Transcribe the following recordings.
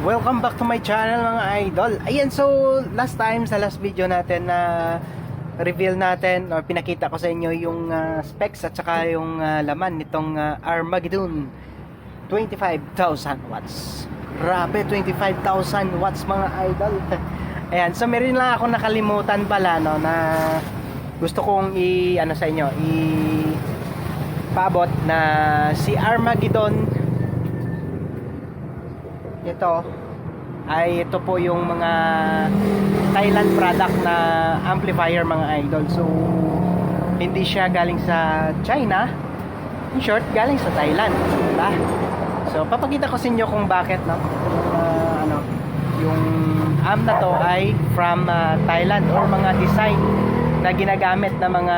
Welcome back to my channel mga idol. Ayan, so last time sa last video natin na reveal natin or pinakita ko sa inyo yung specs at saka yung laman nitong Armageddon 25,000 watts. Grabe, 25,000 watts mga idol. Ayan, so meron lang ako nakalimutan pala no, na gusto kong ano sa inyo, paabot na si Armageddon. Ito po yung mga Thailand product na amplifier mga idol. So hindi siya galing sa China, in short galing sa Thailand, diba? So papakita ko sa inyo kung bakit no, yung amp na to ay from Thailand or mga design na ginagamit ng mga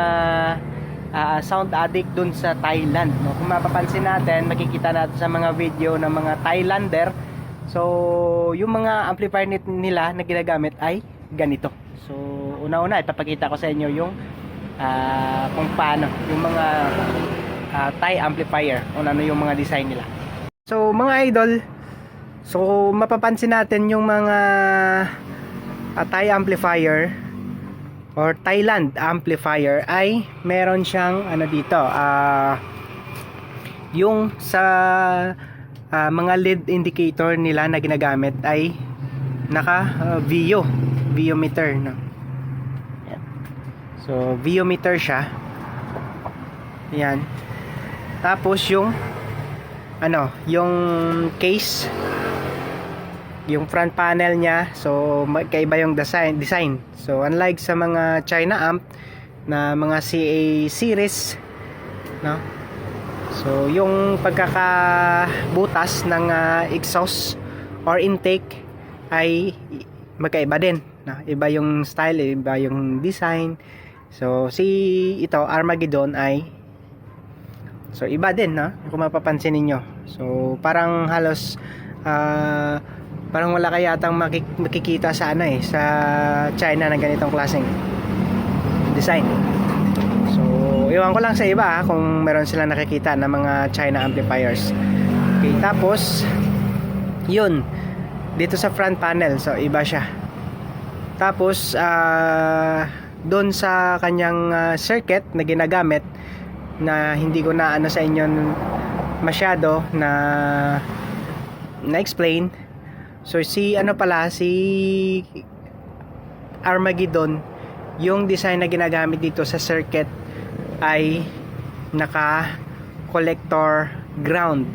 sound addict dun sa Thailand no. Kung mapapansin natin, makikita natin sa mga video ng mga Thailander. So, yung mga amplifier nila na ginagamit ay ganito. So, una-una, ipapakita ko sa inyo yung kung paano yung mga Thai amplifier, kung ano yung mga design nila. So, mga idol, so mapapansin natin yung mga Thai amplifier or Thailand amplifier ay meron siyang ano dito, yung sa mga lead indicator nila na ginagamit ay naka VIO meter no. Yan. So VIO meter siya. Yan. Tapos yung yung case, yung front panel niya, so magkaiba yung design. So unlike sa mga China amp na mga CA series no. So, yung pagkakabutas ng exhaust or intake ay magkaiba din. No? Iba yung style, iba yung design. So, ito, Armageddon ay iba din, no? Kung mapapansin ninyo. So, parang halos parang wala kayatang makikita sa sa China na ganitong klaseng design. Iwan ko lang sa iba kung meron silang nakikita na mga China amplifiers. Okay, tapos yun dito sa front panel, so iba siya. Tapos doon sa kanyang circuit na ginagamit, na hindi ko na sa inyo masyado na explain. So si Armageddon, yung design na ginagamit dito sa circuit ay naka collector ground.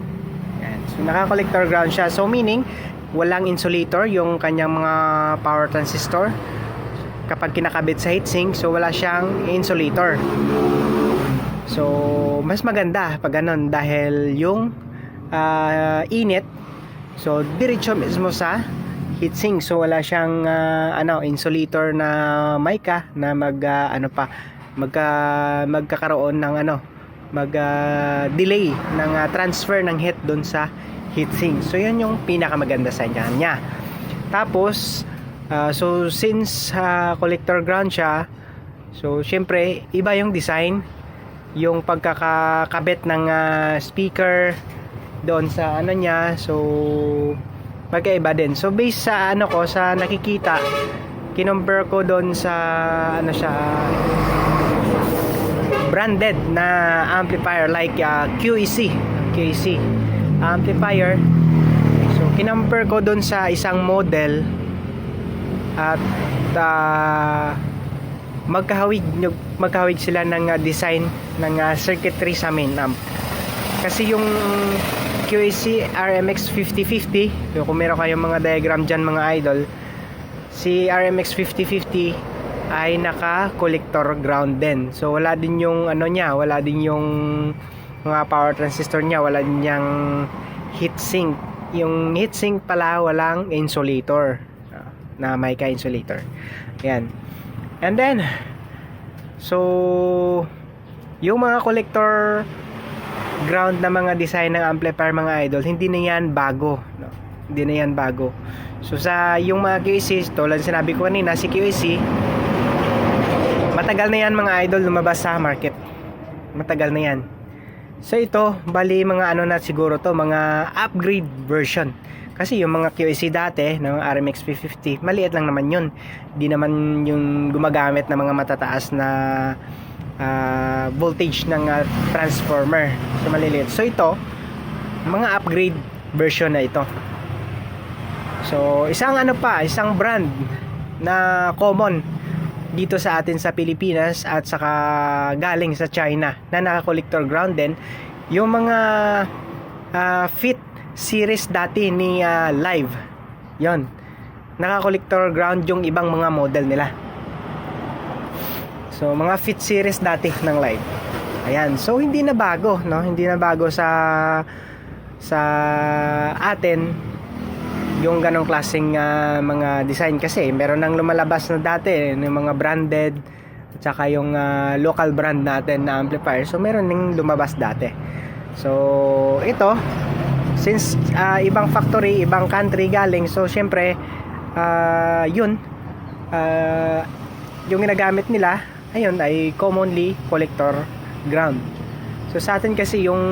Yan. So naka collector ground siya. So meaning walang insulator yung kanyang mga power transistor kapag kinakabit sa heatsink, so wala siyang insulator. So mas maganda pag ganun dahil yung init, so diretso mismo sa heatsink. So wala siyang insulator na mica na magkakaroon ng delay ng transfer ng heat doon sa heatsink. So yun yung pinakamaganda sa niya. Tapos so since collector ground siya, so syempre iba yung design, yung pagkakakabit ng speaker doon sa niya, so magkaiba din. So based sa sa nakikita, kinumpare ko doon sa branded na amplifier like QEC amplifier. So kinumpare ko doon sa isang model at magkahawig sila ng design ng circuitry sa main amp. Kasi yung QEC RMX 5050, kung meron kayong mga diagram dyan mga idol, si RMX 5050 ay naka collector ground din. So wala din yung wala din yung mga power transistor niya, wala din yung heatsink. Yung heatsink pala walang insulator na mica insulator. Ayan. And then so yung mga collector ground na mga design ng amplifier mga idol, hindi na yan bago, no? Hindi na yan bago. So sa yung mga QEC, tulad sinabi ko kanina, si QEC matagal na yan mga idol lumabas sa market. Matagal na yan. So ito, bali mga na siguro to, mga upgrade version Kasi yung mga QAC dati ng RMX 550, maliit lang naman yun. Di naman yung gumagamit ng mga matataas na voltage ng transformer. So maliliit. So ito, mga upgrade version na ito. So isang isang brand na common dito sa atin sa Pilipinas at saka galing sa China na naka-collector ground din, yung mga Fit series dati ni Live. Yon. Naka-collector ground yung ibang mga model nila. So mga Fit series dati ng Live. Ayan. So hindi na bago, no? Hindi na bago sa atin yung ganong klaseng mga design, kasi meron nang lumalabas na dati yung mga branded at saka yung local brand natin na amplifier. So meron nang lumabas dati. So ito, since ibang factory, ibang country galing, so syempre yun yung ginagamit nila ayun ay commonly collector ground. So sa atin kasi yung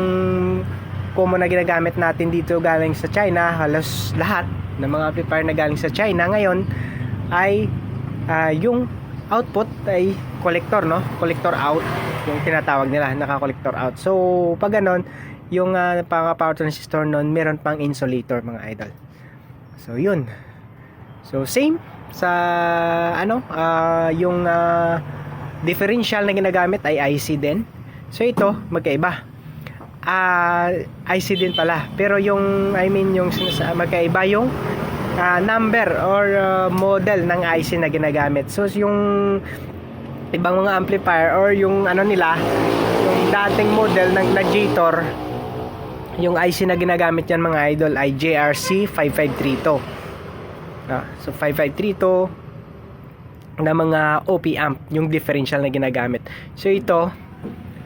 common na ginagamit natin dito galing sa China, halos lahat ng mga amplifier na galing sa China ngayon ay yung output ay collector, no? Collector out yung tinatawag nila, naka-collector out. So pag ganon, yung power transistor nun meron pang insulator, mga idol. So yun. So same sa yung differential na ginagamit ay IC din. So ito magkaiba. IC din pala, pero yung yung magkaiba yung number or model ng IC na ginagamit. So yung ibang mga amplifier or yung nila, yung dating model ng Najator, yung IC na ginagamit yan, mga idol, ay JRC 5532. So 5532 na mga OP amp yung differential na ginagamit. So ito,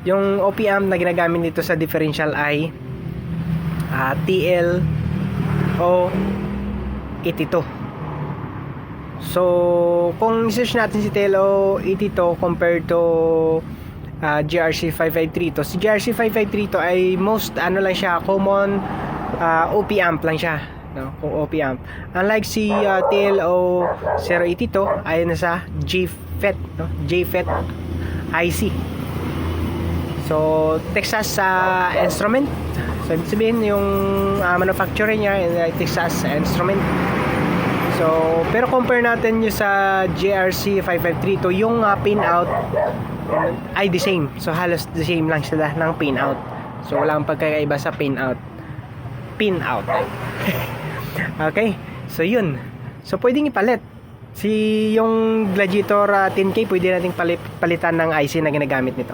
yung OP amp na ginagamit dito sa differential ay TLO82. So kung i-search natin si TLO82 compared to GRC 5532, si GRC 5532 ay most lang siya, common OP amp lang siya, no? Kung OP amp, unlike si TLO082 ay nasa JFET, no? JFET IC. So Texas Instrument, so ibig sabihin yung manufacturer niya Texas Instrument. So pero compare natin yung sa GRC 5532, yung pin out ay the same. So halos the same lang sila ng pin out. So wala kang pagkakaiba sa pin out. Okay, so yun. So pwedeng ipalit si yung Gladiator 10K, pwede nating palitan ng IC na ginagamit nito.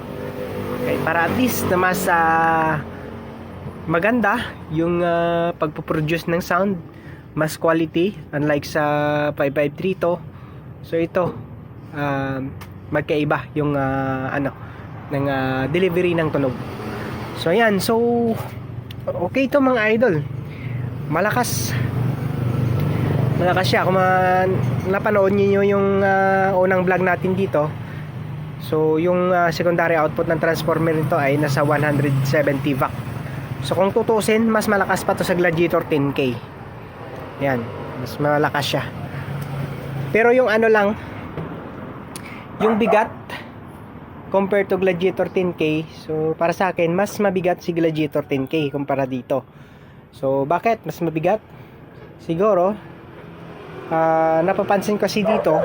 Okay, para at least na mas maganda yung pagpo-produce ng sound, mas quality, unlike sa 5532. So ito magkaiba yung ng delivery ng tunog. So ayan, so okay to, mga idol. Malakas siya. Kung napanood niyo yung unang vlog natin dito, so yung secondary output ng transformer nito ay nasa 170 watt. So kung tutusin, mas malakas pa to sa Gladiator 10K. Yan, mas malakas siya. Pero yung lang, yung bigat compared to Gladiator 10K, so para sa akin mas mabigat si Gladiator 10K kumpara dito. So bakit mas mabigat? Siguro napapansin ko kasi dito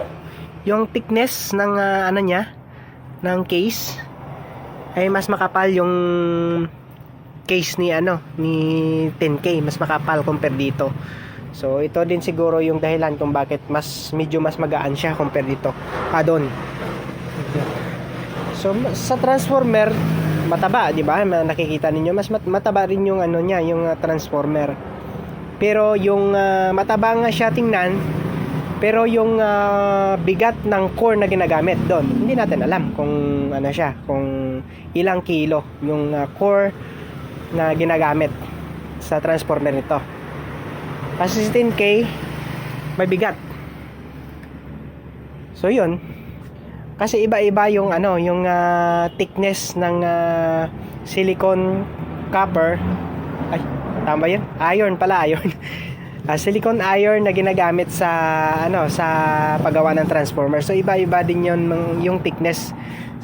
yung thickness ng niya, ng case, ay mas makapal yung case ni ni 10K, mas makapal compare dito. So ito din siguro yung dahilan kung bakit medyo mas magaan siya compare dito doon. So sa transformer mataba, di ba? Nakikita ninyo mas mataba rin yung niya, yung transformer. Pero yung mataba nga siya tingnan, pero yung bigat ng core na ginagamit doon, hindi natin alam kung siya, kung ilang kilo yung core na ginagamit sa transformer nito. Kasi 10K may bigat. So yun, kasi iba-iba yung yung thickness ng silicone copper. Ay, tama yun? Iron pala, iron. silicone iron na ginagamit sa sa paggawa ng transformer. So iba-iba din yung thickness.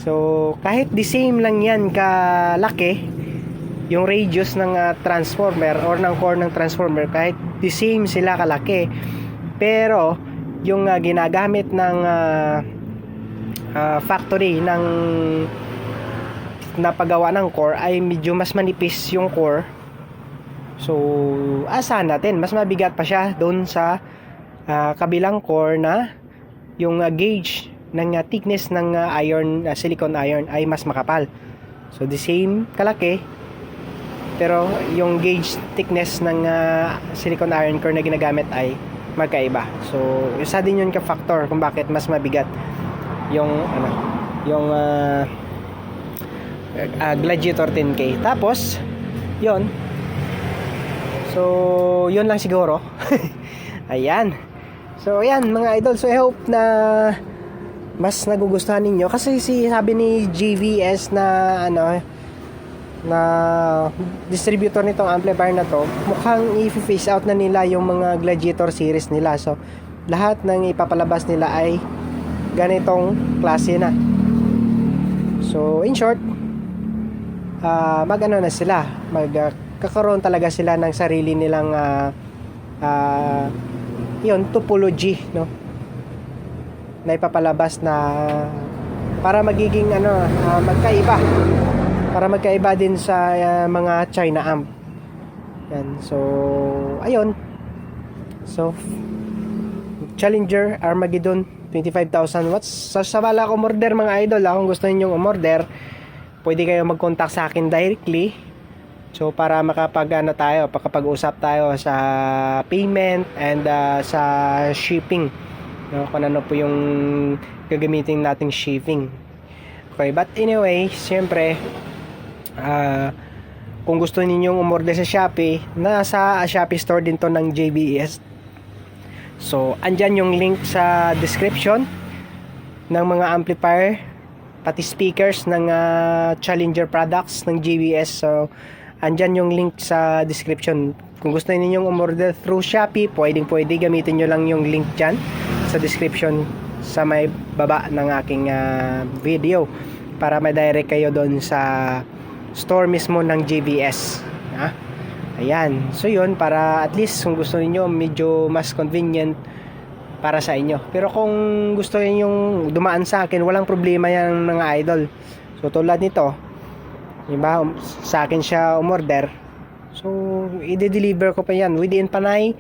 So kahit the same lang yan kalaki yung radius ng transformer or ng core ng transformer, kahit the same sila kalaki, pero yung ginagamit ng factory ng napagawa ng core ay medyo mas manipis yung core. So asahan natin mas mabigat pa siya doon sa kabilang core na yung gauge ng thickness ng silicone iron ay mas makapal. So the same kalaki, pero yung gauge thickness ng silicone iron core na ginagamit ay magkaiba. So isa din yun ka-factor kung bakit mas mabigat yung Gladiator 10K. Tapos yun, so yun lang siguro. Ayan, so ayan mga idol, so I hope na mas nagugustuhan ninyo, kasi sabi ni JVS na na distributor nitong amplifier na to, mukhang i-phase out na nila yung mga Gladiator series nila. So lahat ng ipapalabas nila ay ganitong klase na. So in short, na sila, magkakaroon talaga sila ng sarili nilang yun, topology, no, na ipapalabas na para magiging magkaiba, para magkaiba din sa mga China amp. Yan. So ayun, so Challenger Armageddon 25,000 watts. Sa bala ko umorder mga idol, kung gusto niyo umorder, pwede kayo mag-contact sa akin directly. So para makapag-usap tayo sa payment and sa shipping, no, kung ano po yung gagamitin nating shipping. Okay, but anyway, siyempre kung gusto ninyong umorder sa Shopee, nasa Shopee store din to ng JBS. So andyan yung link sa description ng mga amplifier pati speakers ng Challenger products ng JBS. So andyan yung link sa description. Kung gusto ninyong umorder through Shopee, pwede gamitin nyo lang yung link dyan sa description sa may baba ng aking video, para ma-direct kayo doon sa store mismo ng JBS. Ayan, so yun, para at least kung gusto niyo medyo mas convenient para sa inyo. Pero kung gusto niyo yung dumaan sa akin, walang problema yan mga idol. So tulad nito, diba, sa akin siya umorder, so i-deliver ko pa yan within Panay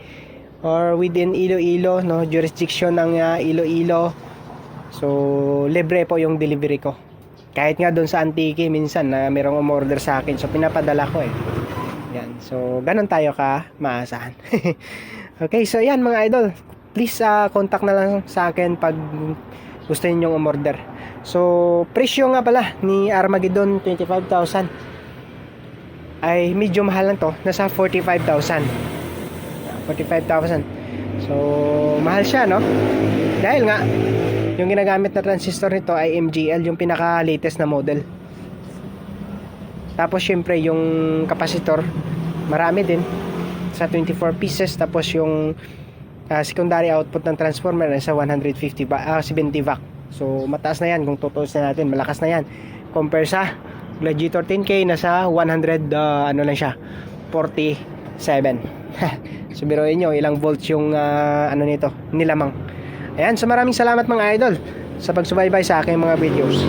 or within Iloilo, no, jurisdiction ng Iloilo. So libre po yung delivery ko. Kahit nga doon sa Antique minsan na merong umorder sa akin, so pinapadala ko yan. So ganun tayo ka maasahan. Okay, so yan mga idol, please contact na lang sa akin pag gusto niyo umorder. So presyo nga pala ni Armageddon 25,000 ay medyo mahal lang to, nasa 45,000. 45,000. So mahal siya, no? Dahil nga yung ginagamit na transistor nito ay MGL, yung pinaka latest na model. Tapos syempre yung capacitor marami din, sa 24 pieces. Tapos yung secondary output ng transformer ay sa 70 watt. So mataas na yan, kung tutuusin natin malakas na yan compare sa Gladiator 10K na sa 100 lang siya, 47. So biruin nyo ilang volts yung nito nilamang. Ayan, so maraming salamat mga idol sa pagsubaybay sa aking mga videos.